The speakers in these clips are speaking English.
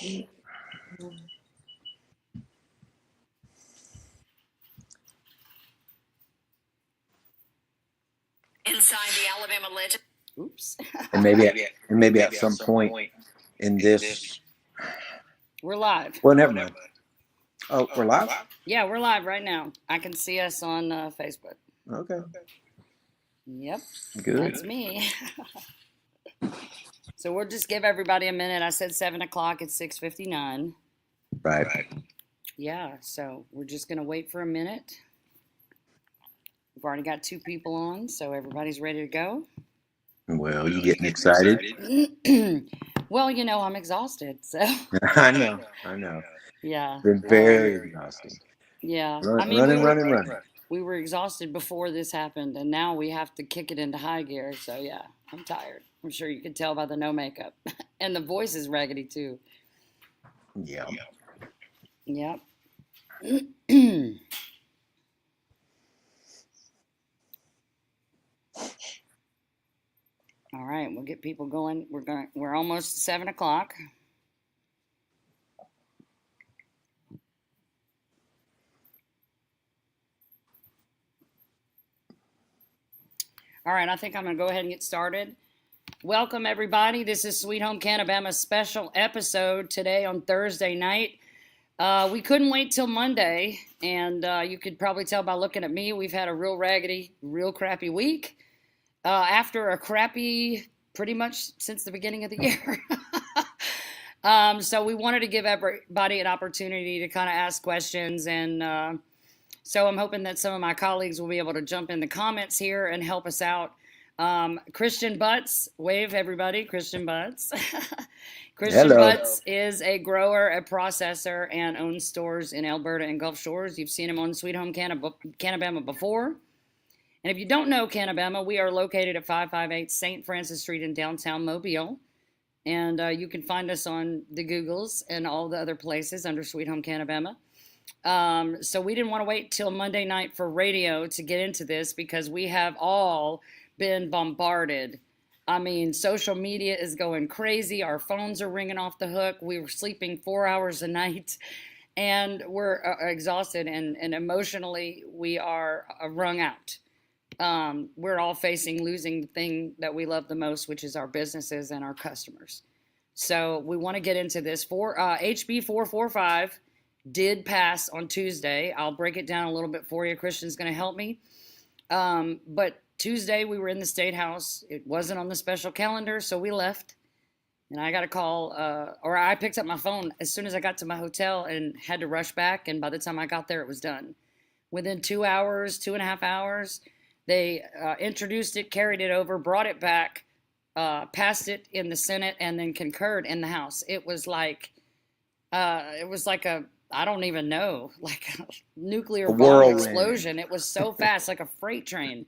Inside the Alabama legend. Oops. And maybe at some point in this, We're live. well, never mind. Oh, we're live? Yeah, we're live right now. I can see us on Facebook. Okay. Yep. Good. That's me. So we'll just give everybody a minute. I said 7 o'clock. It's 6:59. Right. Yeah, so we're just going to wait for a minute. We've already got 2 people on, so everybody's ready to go. Well, you getting excited? Well, you know, I'm exhausted, so. I know. Yeah. Been very exhausting. Yeah. Running. We were exhausted before this happened, and now we have to kick it into high gear, so yeah, I'm tired. I'm sure you can tell by the no makeup. And the voice is raggedy, too. Yeah. Yep. All right, we'll get people going. We're almost 7 o'clock. All right, I think I'm going to go ahead and get started. Welcome, everybody. This is Sweet Home CannaBama special episode today on Thursday night. We couldn't wait till Monday, and you could probably tell by looking at me, we've had a real raggedy, real crappy week. After a crappy, pretty much since the beginning of the year. So we wanted to give everybody an opportunity to kind of ask questions, and so I'm hoping that some of my colleagues will be able to jump in the comments here and help us out. Christian Butts, wave everybody, Christian Butts. Christian Hello. Butts is a grower, a processor, and owns stores in Alberta and Gulf Shores. You've seen him on Sweet Home CannaBama before. And if you don't know CannaBama, we are located at 558 St. Francis Street in downtown Mobile. And you can find us on the Googles and all the other places under Sweet Home CannaBama. So we didn't want to wait till Monday night for radio to get into this because we have all been bombarded. I mean, social media is going crazy. Our phones are ringing off the hook. We were sleeping 4 hours a night, and we're exhausted, and emotionally we are wrung out. We're all facing losing the thing that we love the most, which is our businesses and our customers. So we want to get into this. HB445 did pass on Tuesday. I'll break it down a little bit for you. Christian's going to help me. But Tuesday we were in the State House. It wasn't on the special calendar, so we left. And I got a call, or I picked up my phone as soon as I got to my hotel and had to rush back. And by the time I got there, it was done. Within 2 hours, 2.5 hours, they introduced it, carried it over, brought it back, passed it in the Senate, and then concurred in the House. It was like a, I don't even know, like a nuclear bomb explosion. It was so fast, like a freight train.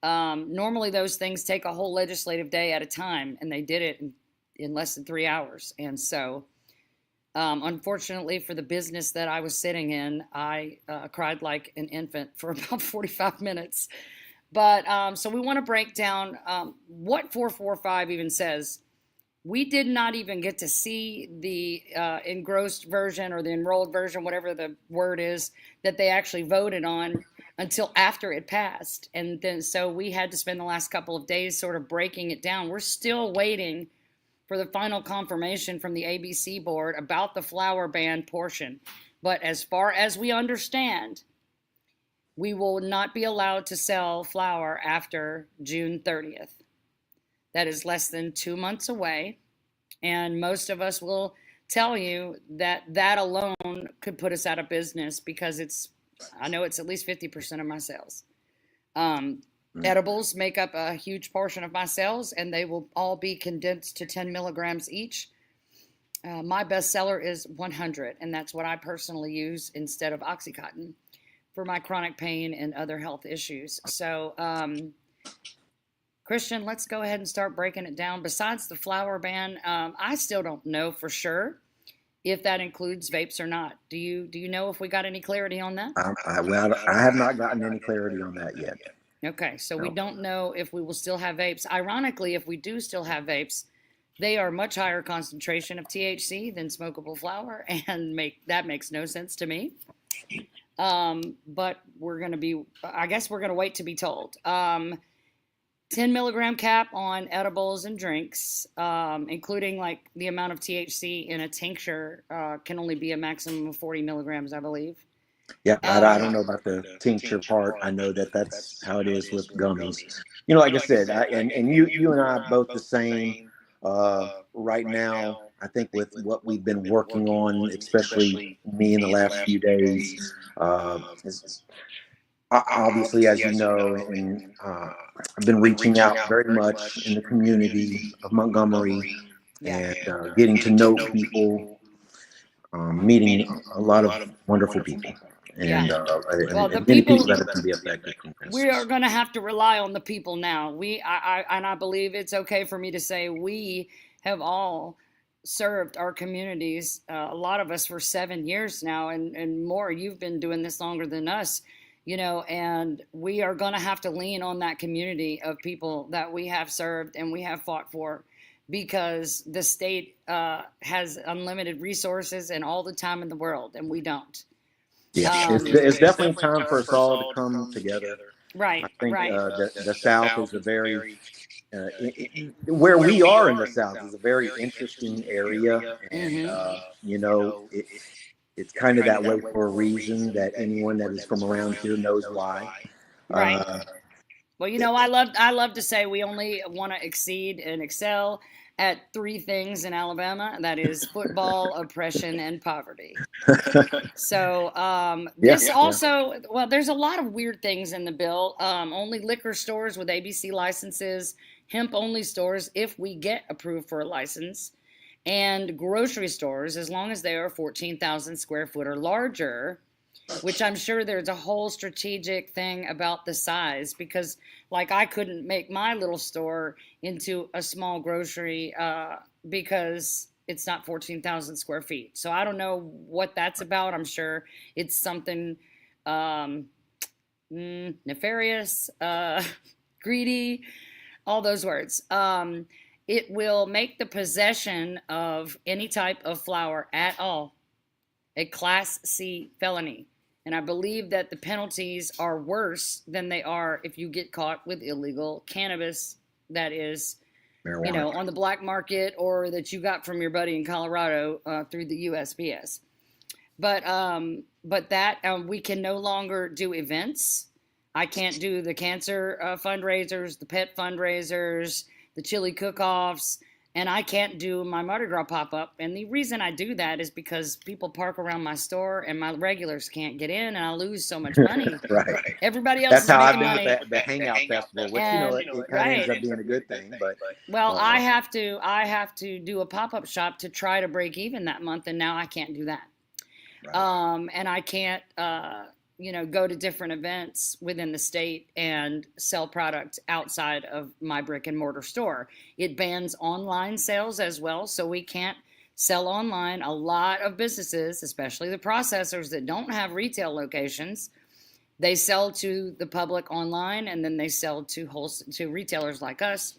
Normally those things take a whole legislative day at a time, and they did it in less than 3 hours. And so, unfortunately for the business that I was sitting in, I cried like an infant for about 45 minutes. But so we want to break down what 445 even says. We did not even get to see the engrossed version or the enrolled version, whatever the word is, that they actually voted on until after it passed. And then so we had to spend the last couple of days sort of breaking it down. We're still waiting for the final confirmation from the ABC board about the flower ban portion. But as far as we understand, we will not be allowed to sell flower after June 30th. That is less than 2 months away. And most of us will tell you that that alone could put us out of business because I know it's at least 50% of my sales. Edibles make up a huge portion of my sales, and they will all be condensed to 10 milligrams each. My best seller is 100, and that's what I personally use instead of Oxycontin for my chronic pain and other health issues. So, Christian, let's go ahead and start breaking it down. Besides the flower ban, I still don't know for sure if that includes vapes or not. Do you know if we got any clarity on that? I have not gotten any clarity on that yet. Okay, so we don't know if we will still have vapes. Ironically, if we do still have vapes, They are much higher concentration of THC than smokable flower, and that makes no sense to me. But I guess we're going to wait to be told. 10 milligram cap on edibles and drinks, including like the amount of THC in a tincture, can only be a maximum of 40 milligrams, I believe. Yeah, I don't know about the tincture part. I know that that's how it is with gummies. You know, like I said, and you and I are both the same. Right now, I think with what we've been working on, especially me in the last few days, is obviously, as you know, and I've been reaching out very much in the community of Montgomery and getting to know people, meeting a lot of wonderful people. And, well, the and many people that can be affected from this. We are going to have to rely on the people now. I believe it's okay for me to say we have all served our communities, a lot of us for 7 years now and more. You've been doing this longer than us, and we are going to have to lean on that community of people that we have served and we have fought for, because the state has unlimited resources and all the time in the world, and we don't. Yeah, it's definitely time for us all to come together. Right, I think right. the South is a very where we are in the South is a very interesting area, and it's kind of that way for a reason. That anyone that is from around here knows why. Right. Well, I love to say we only want to exceed and excel at 3 things in Alabama, and that is football, oppression, and poverty. So there's a lot of weird things in the bill. Only liquor stores with ABC licenses, hemp-only stores if we get approved for a license, and grocery stores as long as they are 14,000 square foot or larger, which I'm sure there's a whole strategic thing about the size, because like I couldn't make my little store into a small grocery because it's not 14,000 square feet. So I don't know what that's about. I'm sure it's something nefarious, greedy, all those words. It will make the possession of any type of flower at all a Class C felony. And I believe that the penalties are worse than they are if you get caught with illegal cannabis that is, marijuana, on the black market, or that you got from your buddy in Colorado through the USPS. But we can no longer do events. I can't do the cancer fundraisers, the pet fundraisers, the chili cook-offs, and I can't do my Mardi Gras pop-up. And the reason I do that is because people park around my store and my regulars can't get in, and I lose so much money. Right. Everybody else That's is how making I've been money. with the Hangout Festival, which it kind of ends up being a good thing. But I have to do a pop-up shop to try to break even that month, and now I can't do that. Right. And I can't go to different events within the state and sell product outside of my brick and mortar store. It bans online sales as well, so we can't sell online. A lot of businesses, especially the processors that don't have retail locations, they sell to the public online, and then they sell to retailers like us.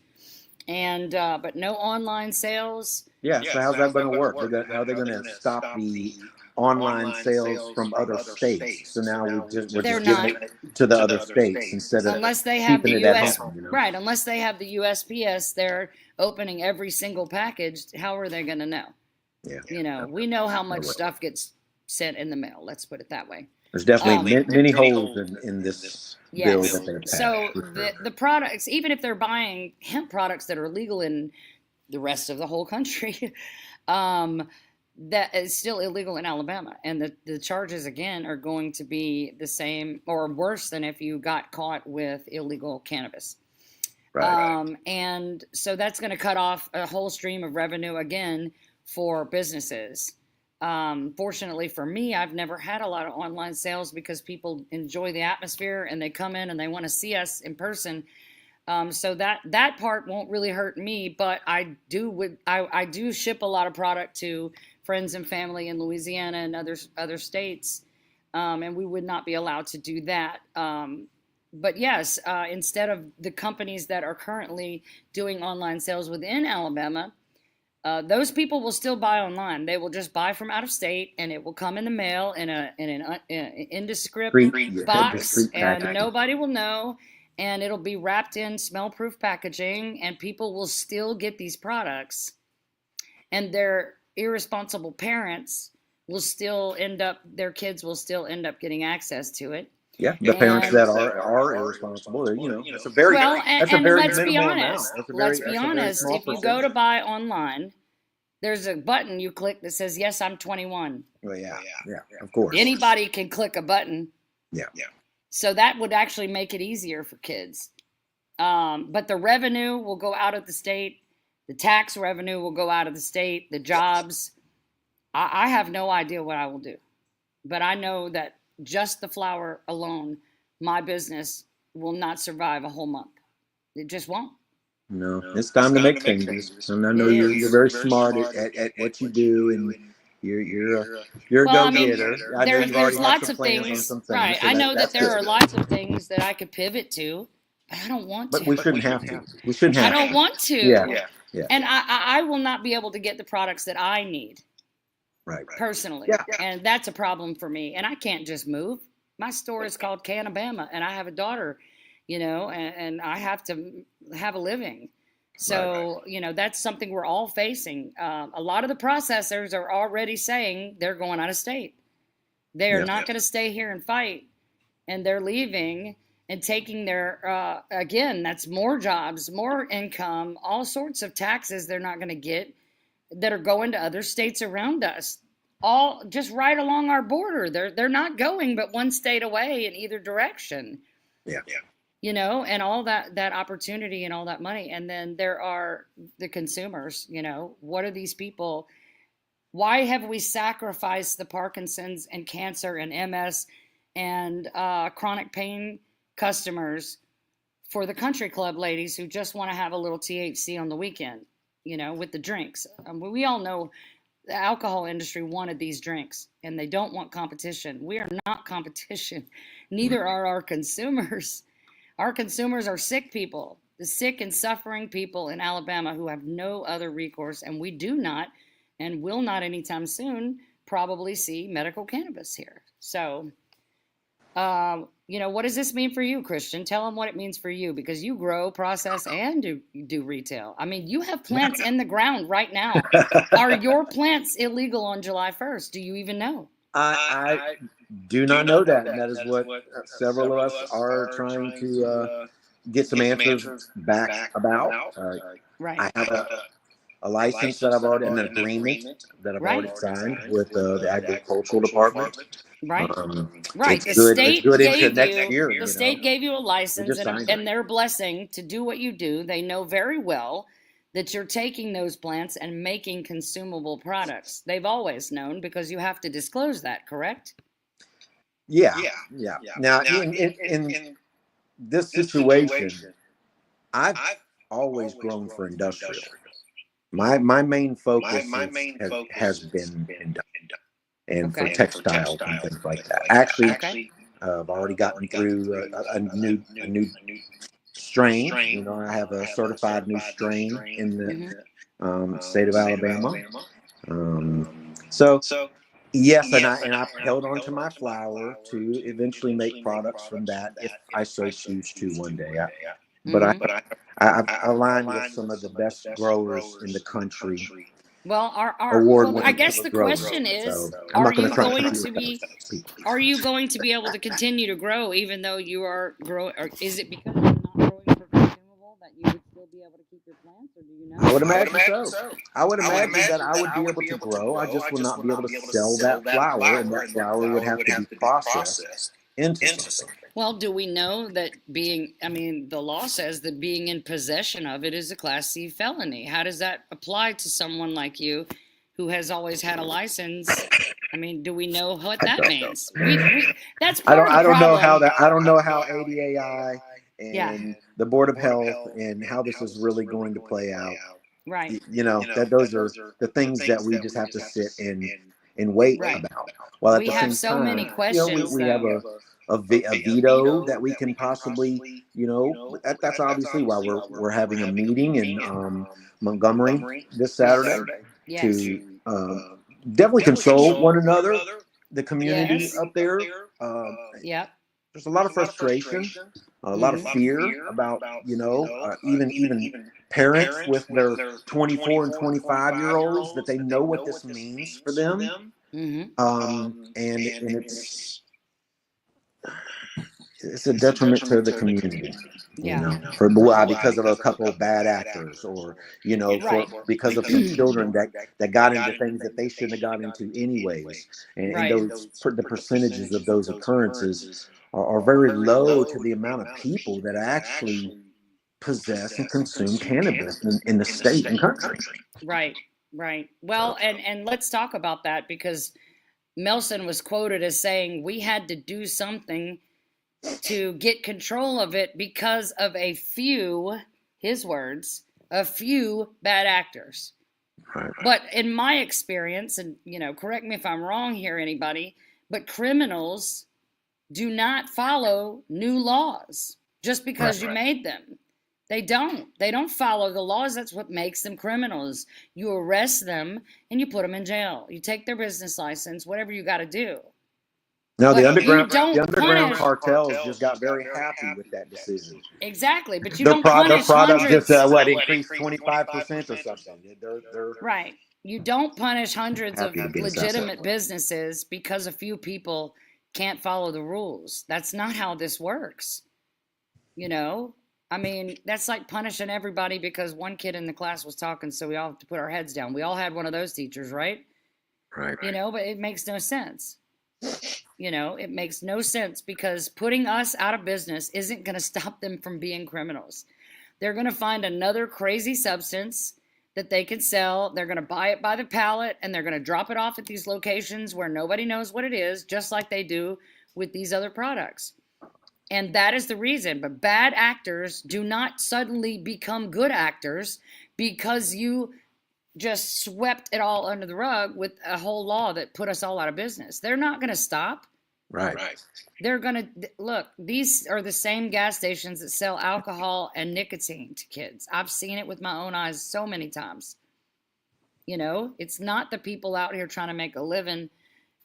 And but no online sales. Yeah, so how's that going to work? How are they going to stop the online sales from other states? So now we're just giving it to the other states instead of unless they have keeping the it US at home, right, unless they have the USPS, they're opening every single package. How are they going to know? Yeah. We know how much stuff gets sent in the mail. Let's put it that way. There's definitely many holes in this bill that they're passed. So the products, even if they're buying hemp products that are legal in the rest of the whole country, that is still illegal in Alabama. And the charges, again, are going to be the same or worse than if you got caught with illegal cannabis. Right. And so that's going to cut off a whole stream of revenue, again, for businesses. Fortunately for me, I've never had a lot of online sales because people enjoy the atmosphere and they come in and they want to see us in person. So that part won't really hurt me, but I do ship a lot of product to friends and family in Louisiana and other states, and we would not be allowed to do that. But yes, instead of the companies that are currently doing online sales within Alabama, Those people will still buy online. They will just buy from out of state, and it will come in the mail in an indescript box, and nobody will know. And it'll be wrapped in smell-proof packaging, and people will still get these products. And their irresponsible parents will still end up, their kids will still end up getting access to it. Yeah, the parents that are irresponsible, it's a very let's be honest. Let's be honest. If you go to buy online, there's a button you click that says, "Yes, I'm 21." Well, yeah, of course. Anybody can click a button. Yeah. So that would actually make it easier for kids. But the revenue will go out of the state. The tax revenue will go out of the state. The jobs. I have no idea what I will do, but I know that just the flour alone, my business will not survive a whole month. It just won't. No, it's time to make changes. And I know you're very smart at what you do, and you're a go-getter. There's lots of things, right? I know that there are lots of things that I could pivot to, but I don't want to. But we shouldn't have to. We shouldn't have to. I don't want to. Yeah. And I will not be able to get the products that I need. Right. Personally. Yeah. And that's a problem for me. And I can't just move. My store is called CannaBama, and I have a daughter, and I have to have a living. So, that's something we're all facing. A lot of the processors are already saying they're going out of state. They are not going to stay here and fight. And they're leaving and taking their, again, that's more jobs, more income, all sorts of taxes they're not going to get that are going to other states around us, all just right along our border. They're not going but one state away in either direction. Yeah. And all that opportunity and all that money. And then there are the consumers, what are these people? Why have we sacrificed the Parkinson's and cancer and MS and chronic pain customers for the country club ladies who just want to have a little THC on the weekend? With the drinks. We all know the alcohol industry wanted these drinks, and they don't want competition. We are not competition. Neither are our consumers. Our consumers are sick people, the sick and suffering people in Alabama who have no other recourse, and we do not and will not anytime soon probably see medical cannabis here. So, what does this mean for you, Christian? Tell them what it means for you, because you grow, process, and do retail. I mean, you have plants in the ground right now. Are your plants illegal on July 1st? Do you even know? I do not know that. And that is what several of us are trying to get some answers back about. Right. I have a license that I've already, an agreement that I've already signed with the agricultural department. Right. Right. The state gave you a license and their blessing to do what you do. They know very well that you're taking those plants and making consumable products. They've always known, because you have to disclose that, correct? Yeah. Now, in this situation, I've always grown for industrial. My main focus has been industrial. And for textiles and things like that. Actually, I've already gotten through a new strain. I have a certified new strain in the state of Alabama. So yes, and I've held on to my flour to eventually make products from that if I so choose to one day. But I've aligned with some of the best growers in the country. Well, I guess the question is, are you going to be able to continue to grow even though you are growing? Or is it because you're not growing for consumable that you would still be able to keep your plants, or do you know? I would imagine so. I would imagine that I would be able to grow. I just would not be able to sell that flour, and that flour would have to be processed into something. Well, do we know that the law says that being in possession of it is a Class C felony. How does that apply to someone like you who has always had a license? I mean, do we know what that means? That's part of the problem. I don't know how ADAI and the Board of Health and how this is really going to play out. Right. That those are the things that we just have to sit and wait about. Well, we have so many questions. We have a veto that we can possibly, that's obviously why we're having a meeting in Montgomery this Saturday Yes. to definitely console one another, the community Yes. up there. Yep. There's a lot of frustration, a lot of fear about, even parents with their 24 and 25-year-olds, that they know what this means for them. And it's a detriment to the community, for why, because of a couple of bad actors, or because of some children that got into things that they shouldn't have got into anyways, and the percentages of those occurrences are very low to the amount of people that actually possess and consume cannabis in the state and country. Right. Well, and let's talk about that, because Melson was quoted as saying we had to do something to get control of it because of a few, his words, a few bad actors. Right. But in my experience, and correct me if I'm wrong here, anybody, but criminals do not follow new laws just because you made them. They don't follow the laws. That's what makes them criminals. You arrest them and you put them in jail. You take their business license, whatever you got to do. No, the underground cartels just got very happy with that decision. Exactly, but you don't punish product hundreds. just increased 25% or something. They're right. You don't punish hundreds of legitimate businesses because a few people can't follow the rules. That's not how this works. I mean, that's like punishing everybody because one kid in the class was talking, so we all have to put our heads down. We all had one of those teachers, right? Right. But it makes no sense. It makes no sense, because putting us out of business isn't going to stop them from being criminals. They're going to find another crazy substance that they can sell. They're going to buy it by the pallet, and they're going to drop it off at these locations where nobody knows what it is, just like they do with these other products. And that is the reason. But bad actors do not suddenly become good actors because you just swept it all under the rug with a whole law that put us all out of business. They're not going to stop. Right. They're going to look. These are the same gas stations that sell alcohol and nicotine to kids. I've seen it with my own eyes so many times. It's not the people out here trying to make a living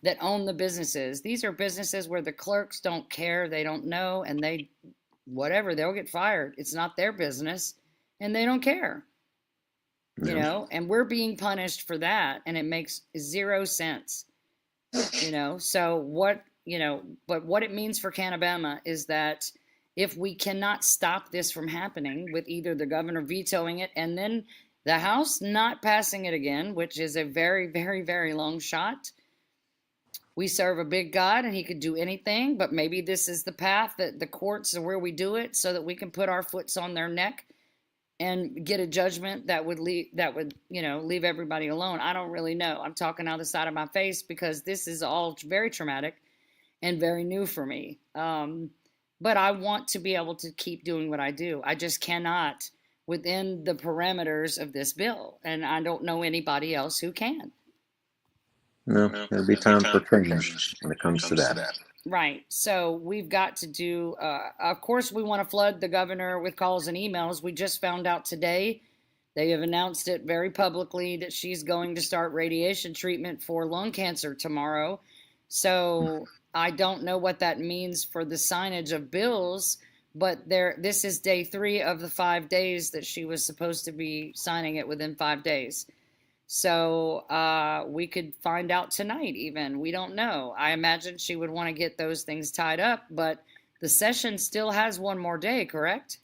that own the businesses. These are businesses where the clerks don't care. They don't know. And they'll get fired. It's not their business and they don't care. And we're being punished for that. And it makes zero sense, so what, but what it means for CannaBama is that if we cannot stop this from happening with either the governor vetoing it and then the House not passing it again, which is a very, very, very long shot. We serve a big God and he could do anything, but maybe this is the path that the courts are where we do it so that we can put our foots on their neck and get a judgment that would leave everybody alone. I don't really know. I'm talking out the side of my face because this is all very traumatic and very new for me. But I want to be able to keep doing what I do. I just cannot within the parameters of this bill. And I don't know anybody else who can. No, there'll be time for change when it comes to that. Right. So we've got to do, of course, we want to flood the governor with calls and emails. We just found out today, they have announced it very publicly that she's going to start radiation treatment for lung cancer tomorrow. So I don't know what that means for the signage of bills, but this is day 3 of the 5 days that she was supposed to be signing it within 5 days. So we could find out tonight even. We don't know. I imagine she would want to get those things tied up, but the session still has one more day, correct?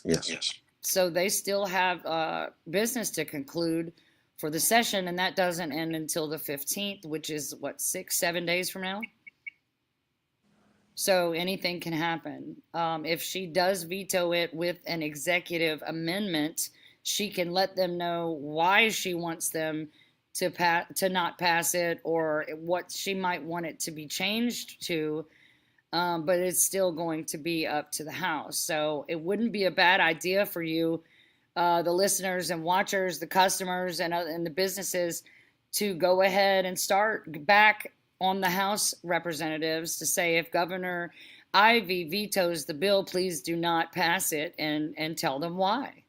Yes. So they still have business to conclude for the session, and that doesn't end until the 15th, which is, 6-7 days from now? So anything can happen. If she does veto it with an executive amendment, she can let them know why she wants them to not pass it or what she might want it to be changed to, but it's still going to be up to the House. So it wouldn't be a bad idea for you, the listeners and watchers, the customers and the businesses, to go ahead and start back on the House representatives to say, if Governor Ivey vetoes the bill, please do not pass it, and tell them why.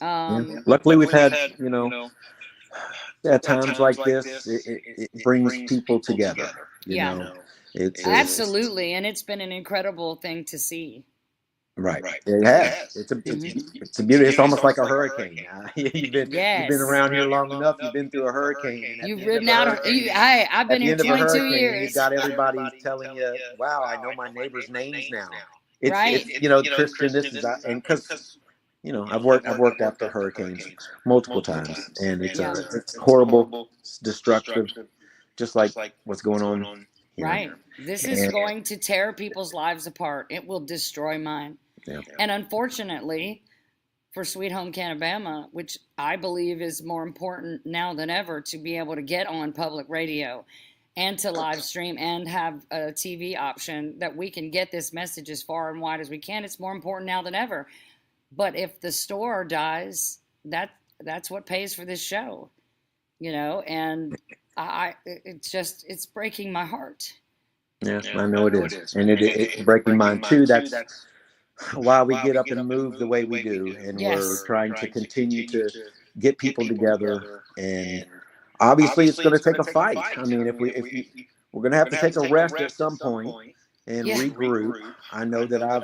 Luckily, we've had, at times like this, it brings people together. You know, absolutely, and it's been an incredible thing to see. Right. It has. It's a beauty. It's almost like a hurricane. You've been around here long enough. You've been through a hurricane. And you've ridden out. I've been here 22 years. You've got everybody telling you, "Wow, I know my neighbors' names now." It's Christian. This is and because I've worked after hurricanes multiple times, and it's horrible, it's destructive, just like what's going on here. Right. This is going to tear people's lives apart. It will destroy mine. Yeah. And unfortunately, for Sweet Home CannaBama, which I believe is more important now than ever to be able to get on public radio and to live stream and have a TV option that we can get this message as far and wide as we can, it's more important now than ever. But if the store dies, that's what pays for this show, and it's breaking my heart. Yeah, I know it is. And it's breaking mine too. That's why we get up and move the way we do. And we're trying to continue to get people together. And obviously it's going to take a fight. I mean, if we're going to have to take a rest at some point and regroup. I know that I've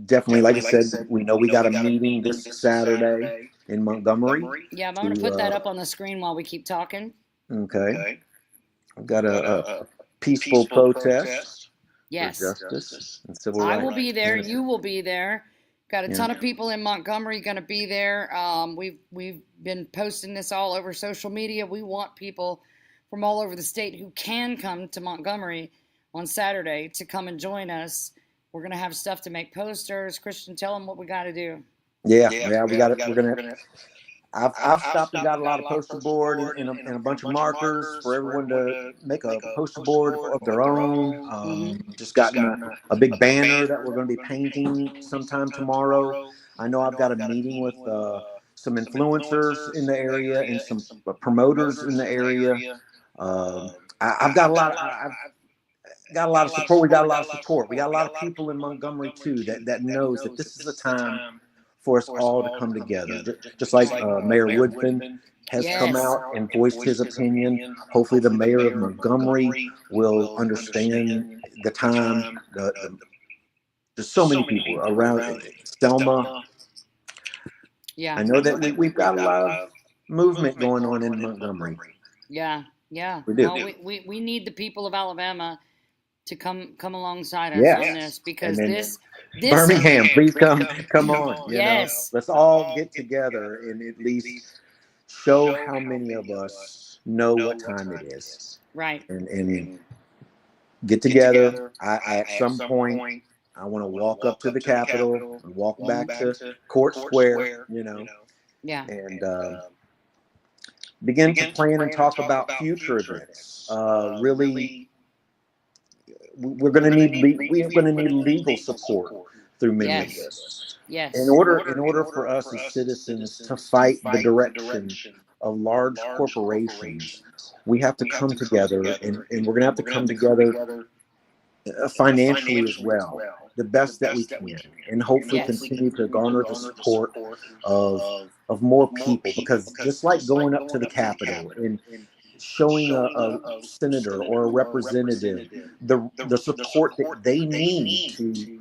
definitely, like I said, we know we got a meeting this Saturday in Montgomery. Yeah, I'm going to put that up on the screen while we keep talking. Okay. I've got a peaceful protest for justice and civil rights. I will be there. You will be there. Got a ton of people in Montgomery going to be there. We've been posting this all over social media. We want people from all over the state who can come to Montgomery on Saturday to come and join us. We're going to have stuff to make posters. Christian, tell them what we got to do. Yeah, we got it. We're going to. I've stopped and got a lot of poster board and a bunch of markers for everyone to make a poster board of their own. Just gotten a big banner that we're going to be painting sometime tomorrow. I know I've got a meeting with some influencers in the area and some promoters in the area. I've got a lot. I've got a lot of support. We got a lot of support. We got a lot of people in Montgomery too that knows that this is the time for us all to come together. Just like Mayor Woodfin has come out and voiced his opinion. Hopefully the mayor of Montgomery will understand the time. There's so many people around Selma. Yeah, I know that we've got a lot of movement going on in Montgomery. Yeah. We do. Well, we need the people of Alabama to come alongside us on this, because this Birmingham, please come on. Yes. Let's all get together and at least show how many of us know what time it is. Right. And get together. At some point, I want to walk up to the Capitol and walk back to Court Square, Yeah. And begin to plan and talk about future events. Really, we're going to need legal support through many of this. Yes. In order for us as citizens to fight the direction of large corporations, we have to come together, and we're going to have to come together financially as well, the best that we can, and hopefully continue to garner the support of more people. Because just like going up to the Capitol and showing a senator or a representative the support that they need to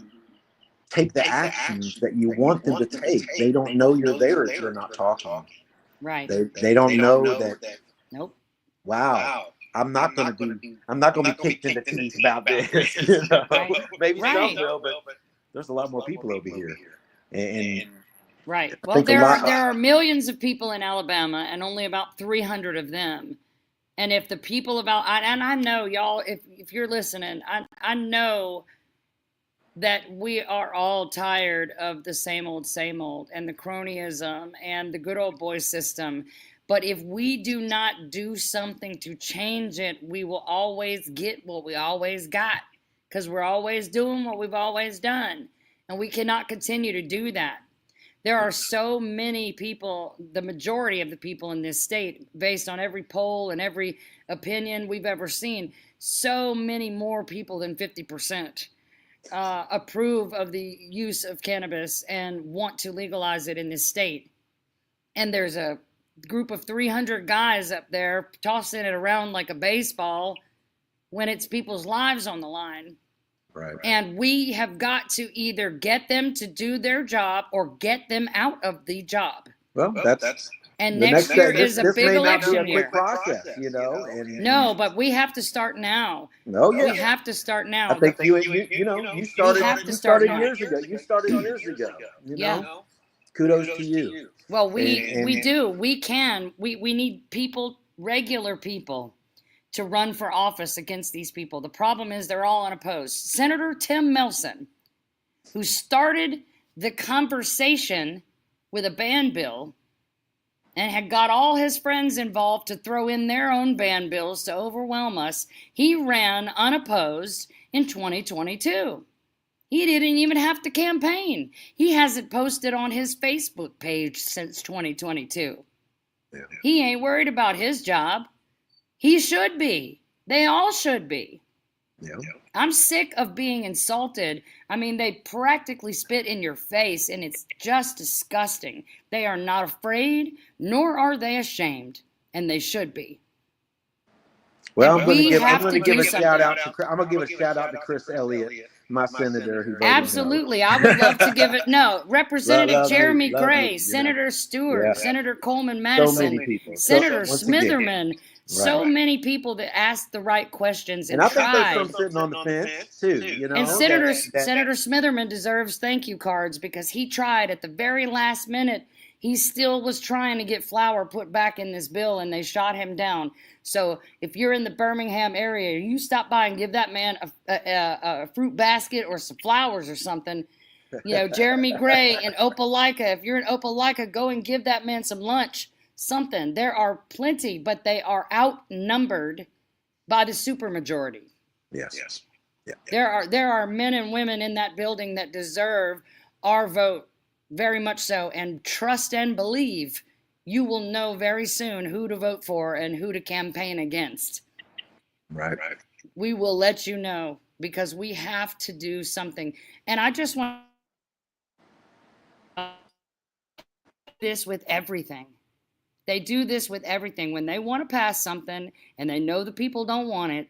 take the actions that you want them to take. They don't know you're there if you're not talking. Right. They don't know that. Nope. Wow. I'm not going to be kicked in the teeth about this. Right. Maybe some will, but there's a lot more people over here. And right. Well, there are millions of people in Alabama, and only about 300 of them. And if the people and I know y'all, if you're listening, I know that we are all tired of the same old, and the cronyism and the good old boy system. But if we do not do something to change it, we will always get what we always got, because we're always doing what we've always done. And we cannot continue to do that. There are so many people, the majority of the people in this state, based on every poll and every opinion we've ever seen, so many more people than 50% approve of the use of cannabis and want to legalize it in this state. And there's a group of 300 guys up there tossing it around like a baseball when it's people's lives on the line. Right. And we have got to either get them to do their job or get them out of the job. Well, that's and next year is a big election year. Process, you know. No, but we have to start now. No, yeah. We have to start now. I think you started years ago. You started years ago. You know? Kudos to you. Well, we do. We can. We need people, regular people, to run for office against these people. The problem is they're all unopposed. Senator Tim Melson, who started the conversation with a ban bill and had got all his friends involved to throw in their own ban bills to overwhelm us, he ran unopposed in 2022. He didn't even have to campaign. He hasn't posted on his Facebook page since 2022. Yeah. He ain't worried about his job. He should be. They all should be. Yeah. I'm sick of being insulted. I mean, they practically spit in your face, and it's just disgusting. They are not afraid, nor are they ashamed, and they should be. Well, I'm going to give a shout out to Chris Elliott, my senator. Absolutely. No. I would love to give it. No, Representative Jeremy Gray, Senator Stewart, Senator Coleman Madison, so many people. Senator Smitherman. So many people that ask the right questions and I tried. think there's some sitting on the fence too, you know. And Senator Smitherman deserves thank you cards because he tried at the very last minute. He still was trying to get flour put back in this bill, and they shot him down. So if you're in the Birmingham area, you stop by and give that man a fruit basket or some flowers or something. You know, Jeremy Gray in Opelika. If you're in Opelika, go and give that man some lunch. Something. There are plenty, but they are outnumbered by the supermajority. Yes. Yeah. There are men and women in that building that deserve our vote very much so, and trust and believe you will know very soon who to vote for and who to campaign against. Right. We will let you know because we have to do something. And I just want this with everything. They do this with everything. When they want to pass something and they know the people don't want it,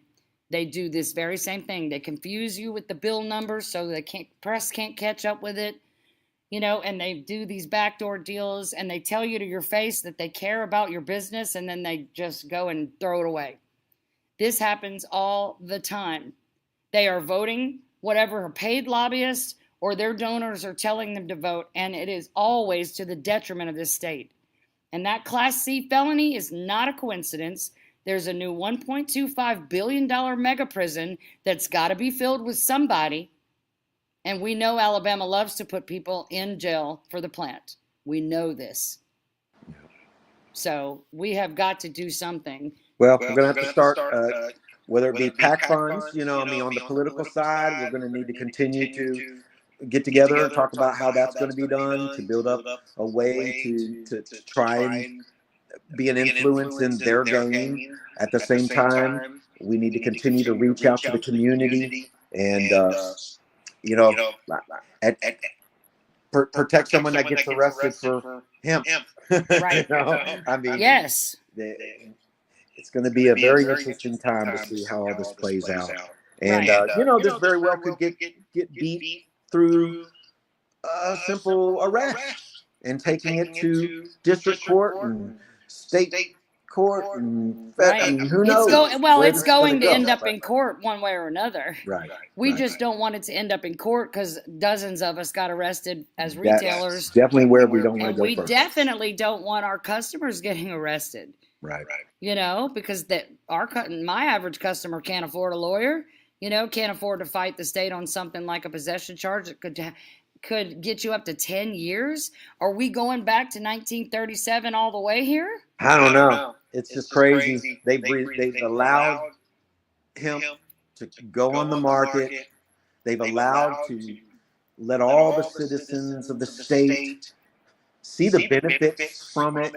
they do this very same thing. They confuse you with the bill numbers so the press can't catch up with it, you know, and they do these backdoor deals and they tell you to your face that they care about your business and then they just go and throw it away. This happens all the time. They are voting whatever a paid lobbyist or their donors are telling them to vote, and it is always to the detriment of this state. And that Class C felony is not a coincidence. There's a new $1.25 billion mega prison that's got to be filled with somebody. And we know Alabama loves to put people in jail for the plant. We know this. So we have got to do something. Well, we're going to have to start, whether it be PAC funds, you know, on the political side, we're going to need to continue to get together and talk about how that's going to be done, to build up a way to try and be an influence in their game. At the same time, we need to continue to reach out to the community and, you know, protect someone that gets arrested for hemp. Right. You know? I mean, yes. It's going to be a very interesting time to see how all this plays out. And, you know, this very well could get beat through a simple arrest and taking it to district court and state court and who knows? It's going to end up in court one way or another. Right. We just don't want it to end up in court because dozens of us got arrested as retailers. That's definitely where we don't want to go first. We definitely don't want our customers getting arrested. Right. You know, because my average customer can't afford a lawyer. You know, can't afford to fight the state on something like a possession charge that could get you up to 10 years. Are we going back to 1937 all the way here? I don't know. It's just crazy. They've allowed hemp to go on the market. They've allowed to let all the citizens of the state see the benefits from it,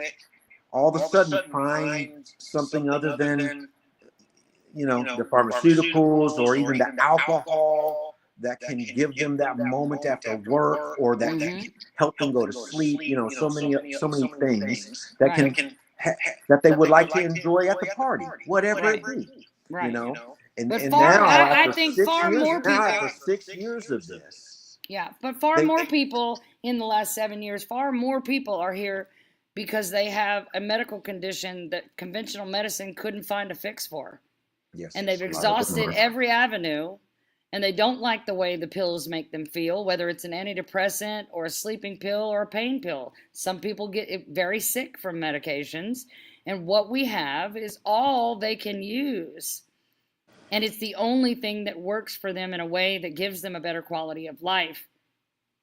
all of a sudden find something other than, the pharmaceuticals or even the alcohol that can give them that moment after work, or that can help them go to sleep. So many things that Right. that they would like to enjoy at the party, whatever it be. Right. And But now I after think 6 far years, more people. 6 years of this, Yeah, but far more people in the last 7 years, far more people are here because they have a medical condition that conventional medicine couldn't find a fix for. yes, And they've exhausted every avenue, and they don't like the way the pills make them feel, whether it's an antidepressant or a sleeping pill or a pain pill. Some people get very sick from medications, and what we have is all they can use. And it's the only thing that works for them in a way that gives them a better quality of life.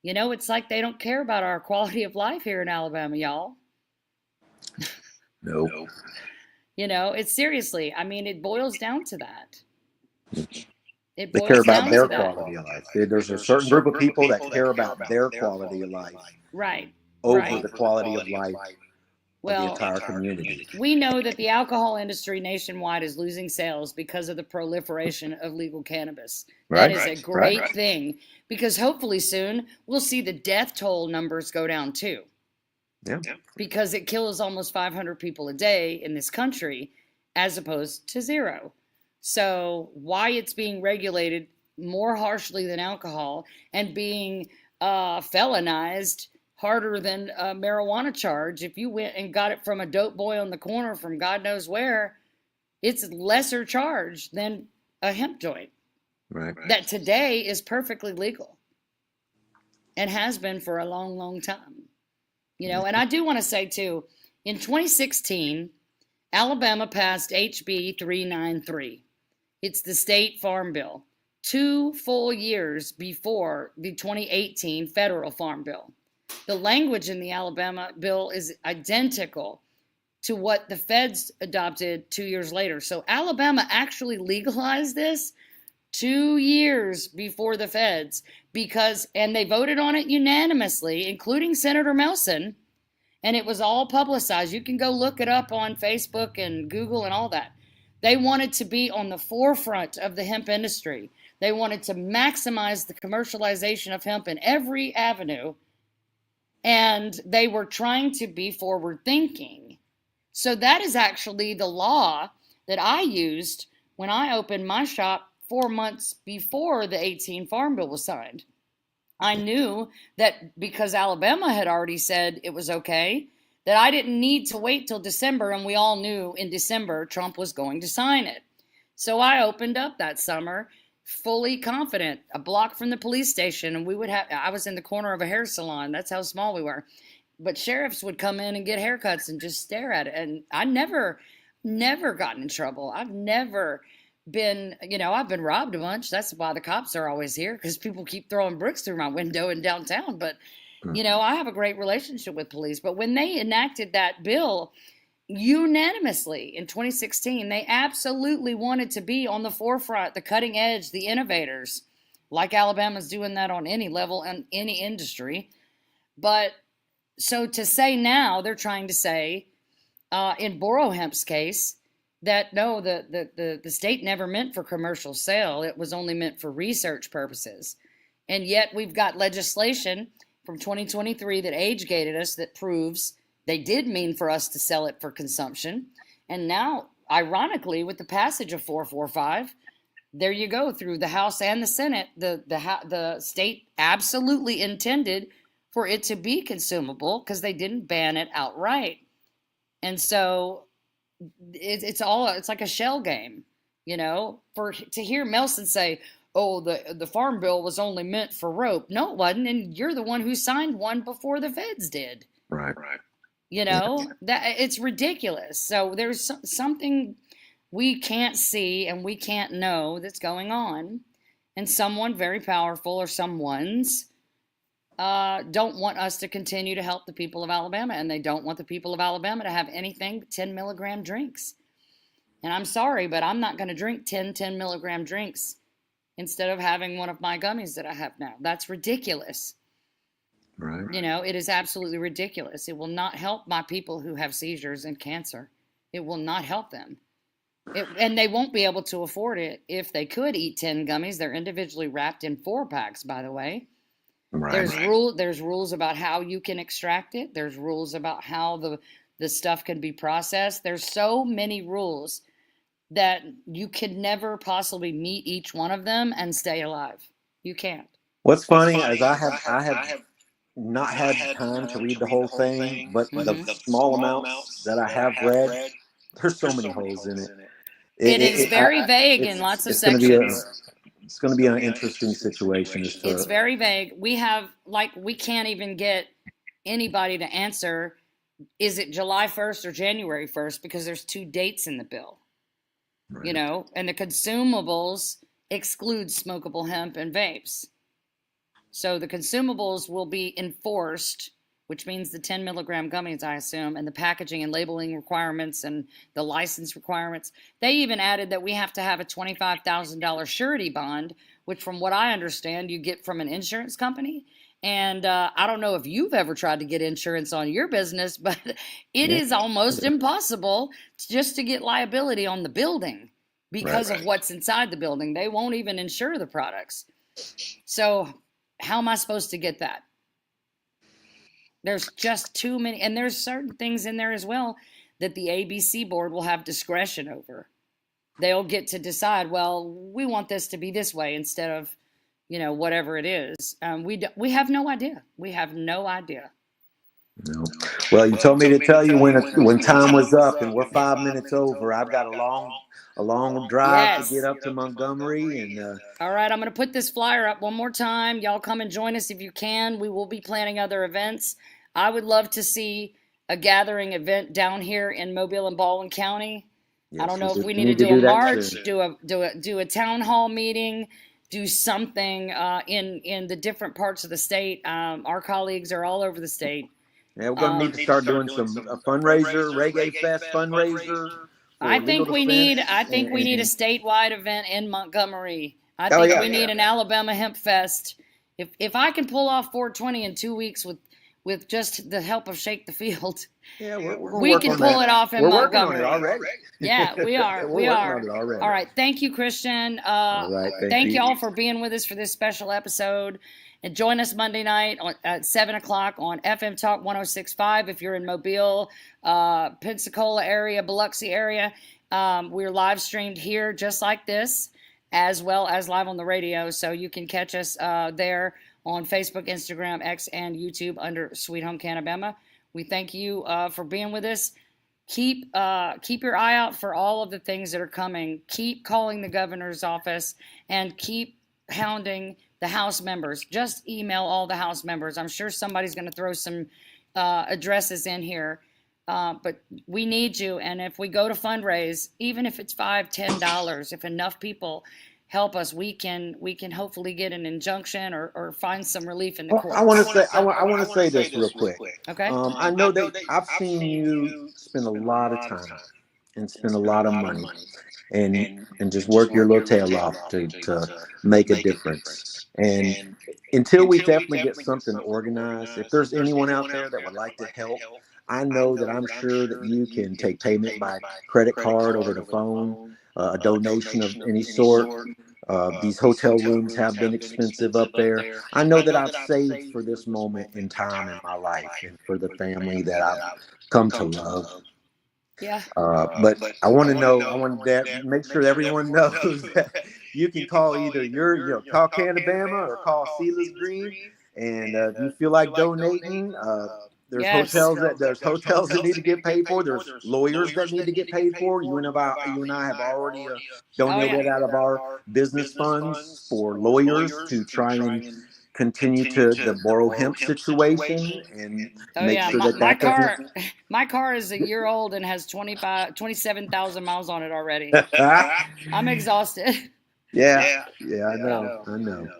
It's like they don't care about our quality of life here in Alabama, y'all. No. It's seriously, it boils down to that. They care about their quality of life. There's a certain group of people that care about their quality of life, right, over the quality of life of the entire community. We know that the alcohol industry nationwide is losing sales because of the proliferation of legal cannabis. That is a great thing, because hopefully soon we'll see the death toll numbers go down too. Yeah. Because it kills almost 500 people a day in this country as opposed to 0. So why it's being regulated more harshly than alcohol and being felonized harder than a marijuana charge, if you went and got it from a dope boy on the corner from God knows where, it's lesser charge than a hemp joint. Right. That today is perfectly legal and has been for a long, long time. And I do want to say too, in 2016, Alabama passed HB445. It's the state farm bill, 2 full years before the 2018 federal farm bill. The language in the Alabama bill is identical to what the feds adopted 2 years later. So Alabama actually legalized this 2 years before the feds, and they voted on it unanimously, including Senator Melson, and it was all publicized. You can go look it up on Facebook and Google and all that. They wanted to be on the forefront of the hemp industry. They wanted to maximize the commercialization of hemp in every avenue, and they were trying to be forward thinking. So that is actually the law that I used when I opened my shop 4 months before the 18 Farm Bill was signed. I knew that because Alabama had already said it was okay, that I didn't need to wait till December, and we all knew in December Trump was going to sign it. So I opened up that summer fully confident, a block from the police station, and I was in the corner of a hair salon. That's how small we were. But sheriffs would come in and get haircuts and just stare at it. And I never gotten in trouble. I've never been, I've been robbed a bunch. That's why the cops are always here, because people keep throwing bricks through my window in downtown. But, I have a great relationship with police. But when they enacted that bill unanimously in 2016, they absolutely wanted to be on the forefront, the cutting edge, the innovators, like Alabama's doing that on any level and any industry. But so to say now, they're trying to say in Borohemp's case that no, the state never meant for commercial sale. It was only meant for research purposes. And yet we've got legislation from 2023 that age-gated us that proves they did mean for us to sell it for consumption. And now, ironically, with the passage of 445, there you go, through the House and the Senate, the state absolutely intended for it to be consumable because they didn't ban it outright. And so it's like a shell game, to hear Melson say, oh, the farm bill was only meant for rope. No, it wasn't. And you're the one who signed one before the feds did. Right. That it's ridiculous. So there's something we can't see and we can't know that's going on. And someone very powerful, or someone's, don't want us to continue to help the people of Alabama, and they don't want the people of Alabama to have anything but 10 milligram drinks. And I'm sorry, but I'm not going to drink 10 milligram drinks instead of having one of my gummies that I have now. That's ridiculous. Right. You know, it is absolutely ridiculous. It will not help my people who have seizures and cancer. It will not help them. And they won't be able to afford it if they could eat 10 gummies. They're individually wrapped in 4-packs, by the way. Right. There's rules about how you can extract it. There's rules about how the stuff can be processed. There's so many rules that you could never possibly meet each one of them and stay alive. You can't. What's funny is I have not had time to read the whole thing, but the small amounts that I have read, there's so many holes in it. It is very vague in lots of sections. It's going to be an interesting situation. It's very vague. We can't even get anybody to answer, is it July 1st or January 1st? Because there's 2 dates in the bill. Right. You know, and the consumables exclude smokable hemp and vapes. So the consumables will be enforced, which means the 10 milligram gummies, I assume, and the packaging and labeling requirements and the license requirements. They even added that we have to have a $25,000 surety bond, which from what I understand, you get from an insurance company. And I don't know if you've ever tried to get insurance on your business, but it is almost impossible just to get liability on the building because of what's inside the building. They won't even insure the products. So how am I supposed to get that? There's just too many. And there's certain things in there as well that the ABC board will have discretion over. They'll get to decide, well, we want this to be this way instead of, you know, whatever it is. We have no idea. We have no idea. No. Well, you told me to tell you when time was up, and we're 5 minutes over. I've got a long drive to get up to Montgomery, and all right, I'm going to put this flyer up one more time. Y'all come and join us if you can. We will be planning other events. I would love to see a gathering event down here in Mobile and Baldwin County. Yes, I don't know if we need to do a march, do a town hall meeting. Do something in the different parts of the state. Our colleagues are all over the state. Yeah, we're going to need to start doing a fundraiser, Reggae Fest fundraiser. I think we need a statewide event in Montgomery. I think we need an Alabama Hemp Fest. If I can pull off 420 in 2 weeks with just the help of Shake the Field, we can pull it off in Montgomery. We're working on it already. Yeah, we are. we are. All right. Thank you, Christian. All right. Thank you all for being with us for this special episode. And join us Monday night at 7 o'clock on FM Talk 106.5 if you're in Mobile, Pensacola area, Biloxi area. We're live streamed here just like this, as well as live on the radio. So you can catch us there on Facebook, Instagram, X, and YouTube under Sweet Home CannaBama. We thank you for being with us. Keep your eye out for all of the things that are coming. Keep calling the governor's office and keep hounding the House members. Just email all the House members. I'm sure somebody's going to throw some addresses in here. But we need you. And if we go to fundraise, even if it's $5, $10, if enough people help us, we can hopefully get an injunction or find some relief in the court. I want to say this real quick. Okay. I know that I've seen you spend a lot of time and spend a lot of money and just work your little tail off to make a difference. And until we definitely get something organized, if there's anyone out there that would like to help, I know that I'm sure that you can take payment by credit card over the phone, a donation of any sort. These hotel rooms have been expensive up there. I know that I've saved for this moment in time in my life and for the family that I've come to love. Yeah. But I want to make sure everyone knows that you can call either call CannaBama or call Silas Green, and if you feel like donating, there's hotels that need to get paid for. There's lawyers that need to get paid for. You and I have already donated out of our business funds for lawyers to try and continue the borough hemp situation and make sure my car is a year old and has 27,000 miles on it already. I'm exhausted. Yeah, I know.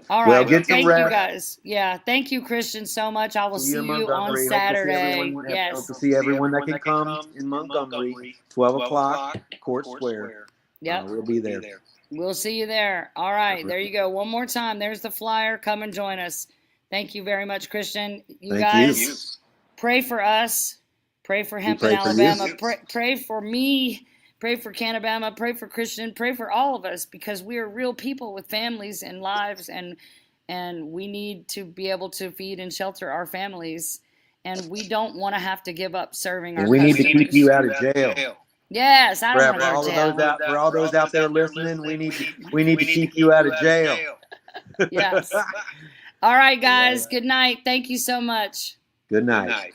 All right, well, get thank rest. You guys. Yeah, thank you, Christian, so much. I will see you on Saturday. Hope to see everyone that can come in Montgomery, 12 o'clock, Court Square. Yep. We'll be there. We'll see you there. All right, there you go. One more time. There's the flyer. Come and join us. Thank you very much, Christian. You Thank guys you. pray for us. Pray for hemp in pray for Alabama. you. Pray for me. Pray for CannaBama. Pray for Christian. Pray for all of us, because we are real people with families and lives, and we need to be able to feed and shelter our families. And we don't want to have to give up serving our And we need to customers. keep you out of jail. Yes, I don't want to go to jail. For all those out there listening, we need to keep you out of jail. Yes. All right, guys. Good night. Thank you so much. Good night.